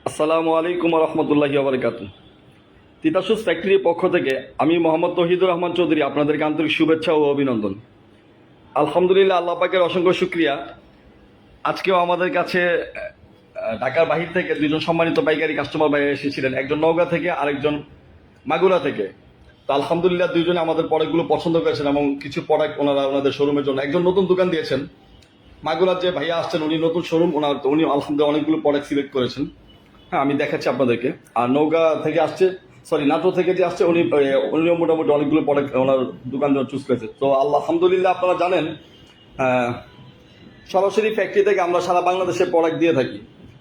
আসসালামু আলাইকুম রহমতুল্লাহি বারাকাতুহু। তিতাসুস ফ্যাক্টরির পক্ষ থেকে আমি মোহাম্মদ তৌহিদুর রহমান চৌধুরী আপনাদেরকে আন্তরিক শুভেচ্ছা ও অভিনন্দন। আলহামদুলিল্লাহ, আল্লাহ পাকের অসংখ্য শুক্রিয়া। আজকেও আমাদের কাছে ঢাকার বাহির থেকে দুজন সম্মানিত পাইকারি কাস্টমার ভাই এসেছিলেন, একজন নওগাঁ থেকে আরেকজন মাগুরা থেকে। তো আলহামদুলিল্লাহ দুইজনে আমাদের প্রোডাক্টগুলো পছন্দ করেছেন এবং কিছু প্রোডাক্ট ওনারা ওনাদের শোরুমের জন্য, একজন নতুন দোকান দিয়েছেন, মাগুরার যে ভাইয়া আসছেন উনি নতুন শোরুম ওনার, তো উনি আলহামদুলিল্লাহ অনেকগুলো প্রোডাক্ট সিলেক্ট করেছেন। হ্যাঁ, আমি দেখাচ্ছি আপনাদেরকে। আর নওগাঁ থেকে আসছে, সরি নাটোর থেকে যে আসছে উনিও মোটামুটি অনেকগুলো প্রোডাক্ট ওনার দোকান চুজ করেছে। তো আলহামদুলিল্লাহ আপনারা জানেন সরাসরি ফ্যাক্টরি থেকে আমরা সারা বাংলাদেশে প্রোডাক্ট দিয়ে থাকি।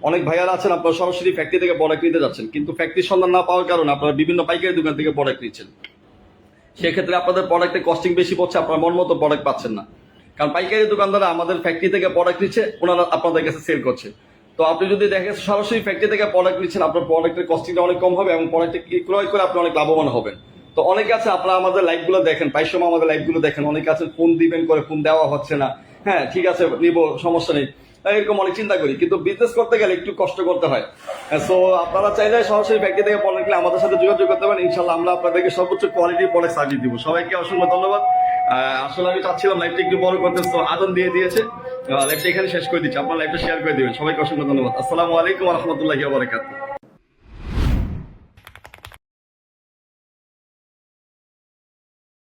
অনেক ভাইয়ারা আছেন আপনারা সরাসরি ফ্যাক্টরি থেকে প্রোডাক্ট নিতে যাচ্ছেন, কিন্তু ফ্যাক্টরির সন্ধান না পাওয়ার কারণে আপনারা বিভিন্ন পাইকারি দোকান থেকে প্রোডাক্ট নিচ্ছেন। সেক্ষেত্রে আপনাদের প্রোডাক্টের কস্টিং বেশি পড়ছে, আপনার মন মতো প্রোডাক্ট পাচ্ছেন না। কারণ পাইকারি দোকানদাররা আমাদের ফ্যাক্টরি থেকে প্রোডাক্ট নিচ্ছে, ওনারা আপনাদের কাছে সেল করছে। তো আপনি যদি দেখেন সরাসরি ফ্যাক্টরি থেকে প্রোডাক্ট নিচ্ছেন, আপনার প্রোডাক্টের কস্টিংটা অনেক কম হবে এবং প্রোডাক্টে ক্রয় করে আপনি অনেক লাভবান হবেন। তো অনেকে আছে আপনারা আমাদের লাইভগুলো দেখেন, প্রায় সময় আমাদের লাইভগুলো দেখেন, অনেকে আছেন ফোন দিবেন করে ফোন দেওয়া হচ্ছে না। হ্যাঁ ঠিক আছে, নিব, সমস্যা নেই, এরকম অনেক চিন্তা করি, কিন্তু বিজনেস করতে গেলে একটু কষ্ট করতে হয়। সো আপনারা চাইলে সরাসরি ফ্যাক্টরি থেকে প্রোডাক্ট নিলে আমাদের সাথে যোগাযোগ করতে পারেন। ইনশাল্লাহ আমরা আপনাদেরকে সর্বোচ্চ কোয়ালিটির প্রোডাক্ট সার্ভিস দিব। সবাইকে অসংখ্য ধন্যবাদ। আসলে আমি চাচ্ছিলাম লাইভটা একটু বড় করতে, তো আদান দিয়ে দিয়েছে, লাইভটা এখানে শেষ করে দিচ্ছি। আপনার লাইভটা শেয়ার করে দিবেন। সবাইকে অসংখ্য ধন্যবাদ। আসসালামু আলাইকুম রহমতুল্লাহি ওয়া বারাকাতুহু।